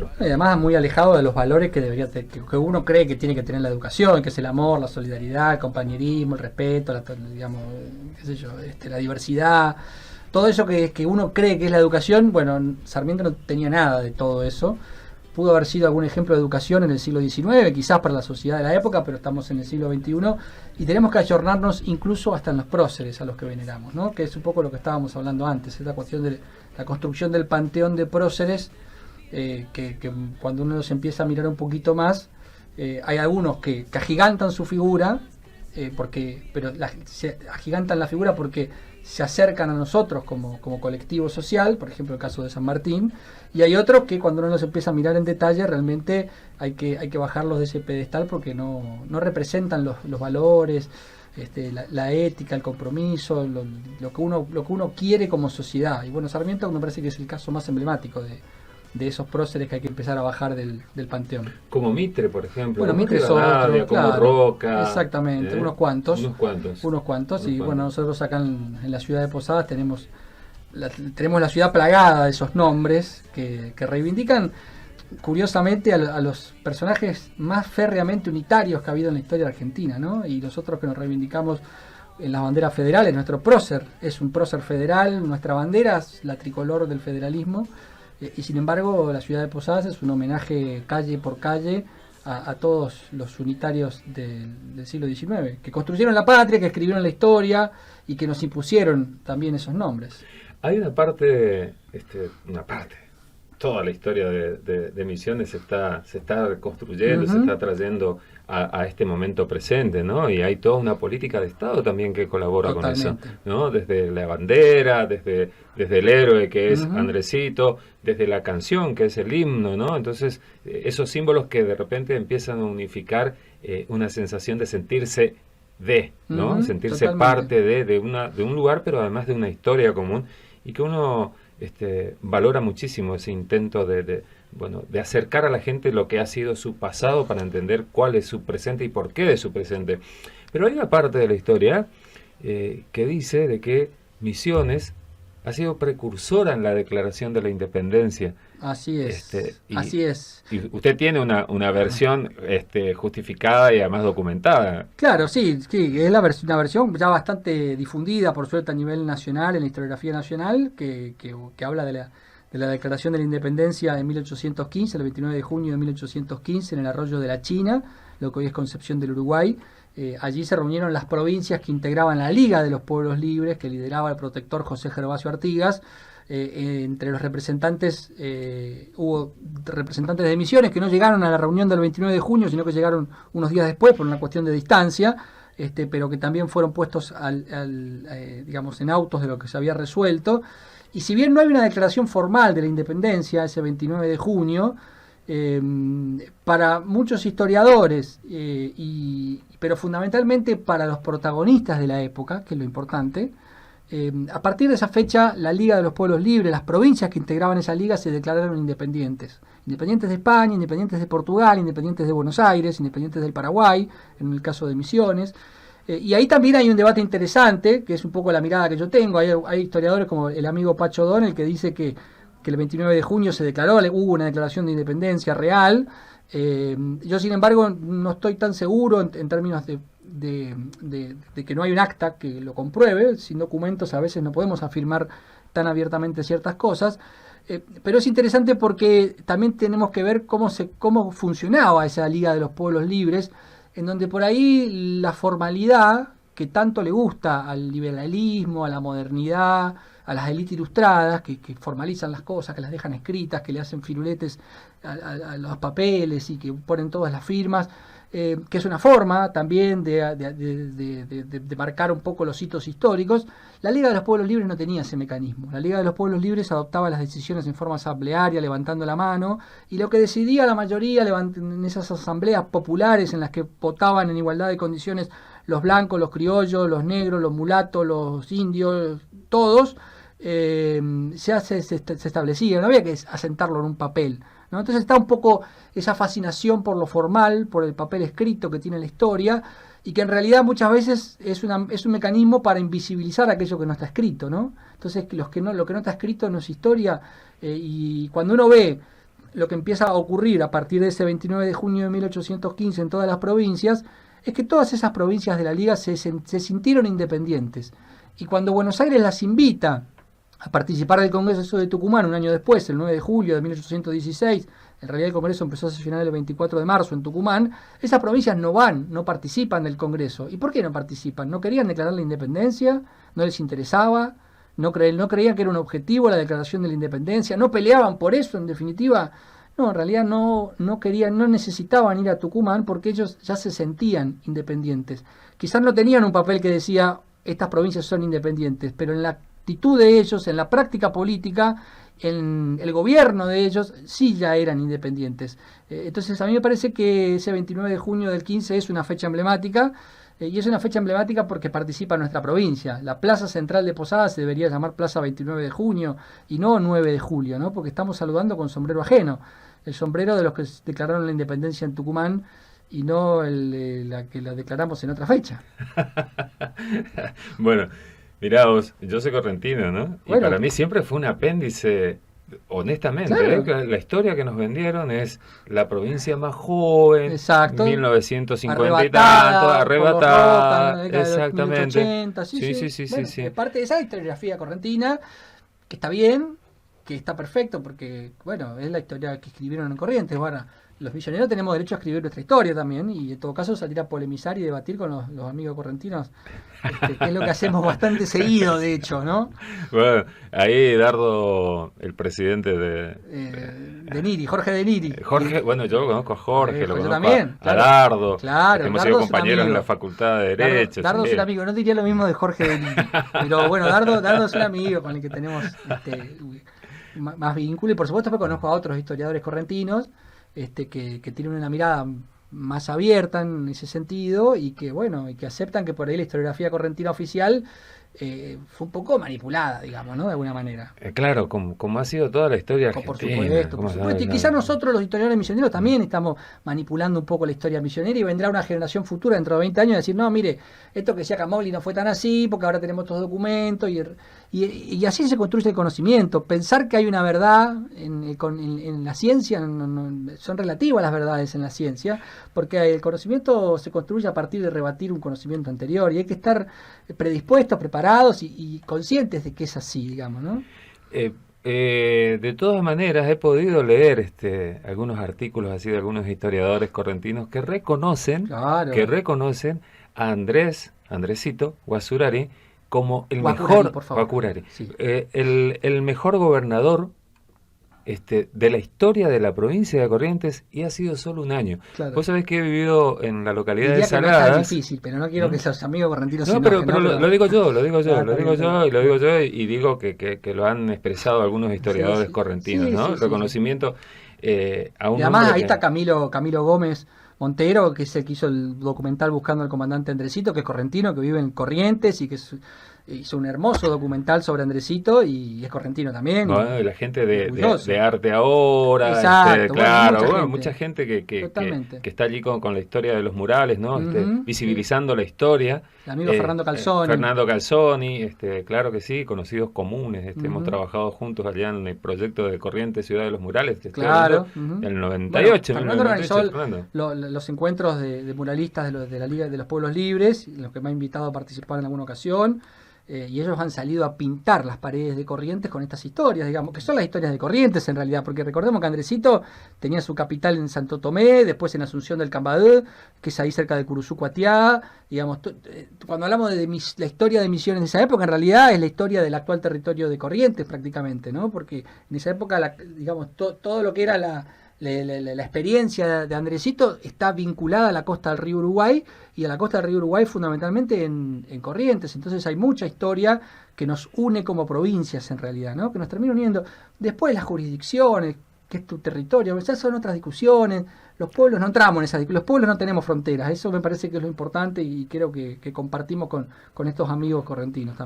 maestro. Y además muy alejado de los valores que debería que uno cree que tiene que tener la educación, que es el amor, la solidaridad, el compañerismo, el respeto, digamos, qué sé yo, la diversidad, todo eso que uno cree que es la educación. Bueno, Sarmiento no tenía nada de todo eso. Pudo haber sido algún ejemplo de educación en el siglo XIX, quizás para la sociedad de la época, pero estamos en el siglo XXI y tenemos que ayornarnos incluso hasta en los próceres a los que veneramos, ¿no? Que es un poco lo que estábamos hablando antes, esta cuestión de la construcción del panteón de próceres, que cuando uno los empieza a mirar un poquito más, hay algunos que agigantan su figura, pero se agigantan la figura porque se acercan a nosotros como colectivo social, por ejemplo el caso de San Martín, y hay otros que cuando uno los empieza a mirar en detalle realmente hay que bajarlos de ese pedestal porque no representan los valores, la ética, el compromiso, lo que uno quiere como sociedad. Y bueno, Sarmiento me parece que es el caso más emblemático de esos próceres que hay que empezar a bajar del panteón. Como Mitre, por ejemplo. Bueno, Mitre es otro, como claro, Roca. Exactamente, unos cuantos. Y bueno, cuantos. nosotros acá en la ciudad de Posadas tenemos la ciudad plagada de esos nombres que reivindican curiosamente a los personajes más férreamente unitarios que ha habido en la historia de Argentina, ¿no? Y nosotros que nos reivindicamos en las banderas federales, nuestro prócer es un prócer federal, nuestra bandera es la tricolor del federalismo. Y sin embargo la ciudad de Posadas es un homenaje calle por calle a todos los unitarios del siglo XIX, que construyeron la patria, que escribieron la historia y que nos impusieron también esos nombres. Hay una parte, toda la historia de Misiones se está construyendo, se está trayendo a este momento presente, ¿no? Y hay toda una política de Estado también que colabora Totalmente. con eso, ¿no? Desde la bandera, desde el héroe que es Andresito, desde la canción que es el himno, ¿no? Entonces, esos símbolos que de repente empiezan a unificar una sensación de sentirse ¿no? Sentirse Totalmente. parte de un lugar, pero además de una historia común, y que uno valora muchísimo ese intento de acercar a la gente lo que ha sido su pasado para entender cuál es su presente y por qué de su presente. Pero hay una parte de la historia que dice de que Misiones ha sido precursora en la declaración de la independencia. Así es, así es. Y usted tiene una versión justificada y además documentada. Claro, sí, es una versión ya bastante difundida, por suerte, a nivel nacional, en la historiografía nacional, que habla de la Declaración de la Independencia de 1815, el 29 de junio de 1815, en el arroyo de la China, lo que hoy es Concepción del Uruguay. Allí se reunieron las provincias que integraban la Liga de los Pueblos Libres, que lideraba el protector José Gervasio Artigas. Entre los representantes hubo representantes de Misiones que no llegaron a la reunión del 29 de junio, sino que llegaron unos días después por una cuestión de distancia, pero que también fueron puestos digamos, en autos de lo que se había resuelto. Y si bien no hay una declaración formal de la independencia ese 29 de junio, para muchos historiadores, pero fundamentalmente para los protagonistas de la época, que es lo importante, a partir de esa fecha la Liga de los Pueblos Libres, las provincias que integraban esa liga se declararon independientes. Independientes de España, independientes de Portugal, independientes de Buenos Aires, independientes del Paraguay, en el caso de Misiones. Y ahí también hay un debate interesante, que es un poco la mirada que yo tengo. Hay historiadores como el amigo Pacho O'Donnell que dice que el 29 de junio se declaró, hubo una declaración de independencia real. Yo, sin embargo, no estoy tan seguro en términos de que no hay un acta que lo compruebe. Sin documentos a veces no podemos afirmar tan abiertamente ciertas cosas. Pero es interesante porque también tenemos que ver cómo funcionaba esa Liga de los Pueblos Libres, en donde por ahí la formalidad que tanto le gusta al liberalismo, a la modernidad, a las élites ilustradas, que formalizan las cosas, que las dejan escritas, que le hacen firuletes a los papeles y que ponen todas las firmas, que es una forma también de marcar un poco los hitos históricos. La Liga de los Pueblos Libres no tenía ese mecanismo. La Liga de los Pueblos Libres adoptaba las decisiones en forma asamblearia, levantando la mano, y lo que decidía la mayoría en esas asambleas populares en las que votaban en igualdad de condiciones los blancos, los criollos, los negros, los mulatos, los indios, todos, se establecía, no había que asentarlo en un papel, ¿no? Entonces está un poco esa fascinación por lo formal, por el papel escrito que tiene la historia, y que en realidad muchas veces es un mecanismo para invisibilizar aquello que no está escrito, ¿no? Entonces lo que no está escrito no es historia, y cuando uno ve lo que empieza a ocurrir a partir de ese 29 de junio de 1815 en todas las provincias es que todas esas provincias de la Liga se sintieron independientes. Y cuando Buenos Aires las invita a participar del Congreso de Tucumán un año después, el 9 de julio de 1816, en realidad el Congreso empezó a sesionar el 24 de marzo en Tucumán, esas provincias no van, no participan del Congreso. ¿Y por qué no participan? ¿No querían declarar la independencia? ¿No les interesaba? ¿No creían que era un objetivo la declaración de la independencia? ¿No peleaban por eso, en definitiva? No, en realidad no querían, no necesitaban ir a Tucumán porque ellos ya se sentían independientes. Quizás no tenían un papel que decía estas provincias son independientes, pero en la actitud de ellos, en la práctica política, en el gobierno de ellos, sí ya eran independientes. Entonces a mí me parece que ese 29 de junio del 15 es una fecha emblemática, y es una fecha emblemática porque participa nuestra provincia. La plaza central de Posadas se debería llamar Plaza 29 de junio y no 9 de julio, ¿no? Porque estamos saludando con sombrero ajeno, el sombrero de los que declararon la independencia en Tucumán y no la que la declaramos en otra fecha. Bueno, mirá vos, yo soy correntino, ¿no? Y Bueno, para mí siempre fue un apéndice, honestamente, claro. la historia que nos vendieron es la provincia más joven, Exacto. 1950 y tanto, arrebatada, En la década de los exactamente. 1880, sí, Sí, sí. sí, sí, sí, Bueno, sí. es parte de esa historiografía correntina, que está bien, que está perfecto, porque, bueno, es la historia que escribieron en Corrientes. Bueno, los misioneros tenemos derecho a escribir nuestra historia también, y en todo caso salir a polemizar y debatir con los amigos correntinos, que es lo que hacemos bastante seguido, de hecho, ¿no? Bueno, ahí Dardo, el presidente De Niri, Jorge de Niri. Jorge, bueno, yo lo conozco a Jorge, lo Yo conozco también, a claro. Dardo, Claro, hemos Dardo sido es un compañeros en amigo. la Facultad de Derecho. Dardo sí. es un amigo, no diría lo mismo de Jorge de Niri, pero bueno, Dardo es un amigo con el que tenemos más vínculo, y por supuesto que conozco a otros historiadores correntinos que tienen una mirada más abierta en ese sentido y que bueno, y que aceptan que por ahí la historiografía correntina oficial fue un poco manipulada, digamos, ¿no? De alguna manera. Claro, como ha sido toda la historia Por argentina. supuesto, por supuesto. Y quizás nosotros los historiadores misioneros también estamos manipulando un poco la historia misionera, y vendrá una generación futura dentro de 20 años a decir, no, mire, esto que decía Camogli no fue tan así, porque ahora tenemos estos documentos, y así se construye el conocimiento. Pensar que hay una verdad en la ciencia, son relativas las verdades en la ciencia, porque el conocimiento se construye a partir de rebatir un conocimiento anterior, y hay que estar predispuestos, preparados y conscientes de que es así, digamos, ¿no? De todas maneras, he podido leer algunos artículos así de algunos historiadores correntinos que reconocen, Claro. A Andresito Guasurari como el Guacurari, mejor por favor. Guacurari, Sí. el mejor gobernador de la historia de la provincia de Corrientes, y ha sido solo un año. Claro. Vos sabés que he vivido en la localidad Diría de que no es tan Saladas. difícil, pero no quiero que los amigos correntinos se No, enojen, pero ¿no? lo digo yo, lo digo yo, Ah, lo está digo bien, yo, y lo digo yo, y digo que lo han expresado algunos historiadores Sí, correntinos, sí, ¿no? sí, El sí, reconocimiento a un Y además hombre ahí que... está Camilo Gómez Montero, que es el que hizo el documental Buscando al Comandante Andresito, que es correntino, que vive en Corrientes y que hizo un hermoso documental sobre Andresito, y es correntino también. Bueno, y la gente orgulloso. de Arte Ahora, Exacto, claro, bueno, mucha gente Totalmente. que está allí con la historia de los murales, ¿no? Ujú, Visibilizando la historia. El amigo Fernando Calzoni. Fernando Calzoni, claro que sí, conocidos comunes, hemos Ujú. trabajado juntos allá en el proyecto de Corrientes, Ciudad de los Murales, Claro. del Bueno, 98, Fernando organizó 1998, Fernando. los encuentros de muralistas de la Liga de los Pueblos Libres, en los que me ha invitado a participar en alguna ocasión, y ellos han salido a pintar las paredes de Corrientes con estas historias, digamos, que son las historias de Corrientes en realidad, porque recordemos que Andresito tenía su capital en Santo Tomé, después en Asunción del Cambadú, que es ahí cerca de Curuzú Cuatiá, digamos, cuando hablamos de la historia de Misiones de esa época, en realidad es la historia del actual territorio de Corrientes prácticamente, ¿no? Porque en esa época, digamos, todo lo que era la experiencia de Andresito está vinculada a la costa del río Uruguay, y a la costa del río Uruguay fundamentalmente en Corrientes. Entonces hay mucha historia que nos une como provincias en realidad, ¿no? Que nos termina uniendo. Después las jurisdicciones, que es tu territorio, esas son otras discusiones. Los pueblos no entramos en esas discusiones, los pueblos no tenemos fronteras. Eso me parece que es lo importante, y creo que compartimos con estos amigos correntinos también.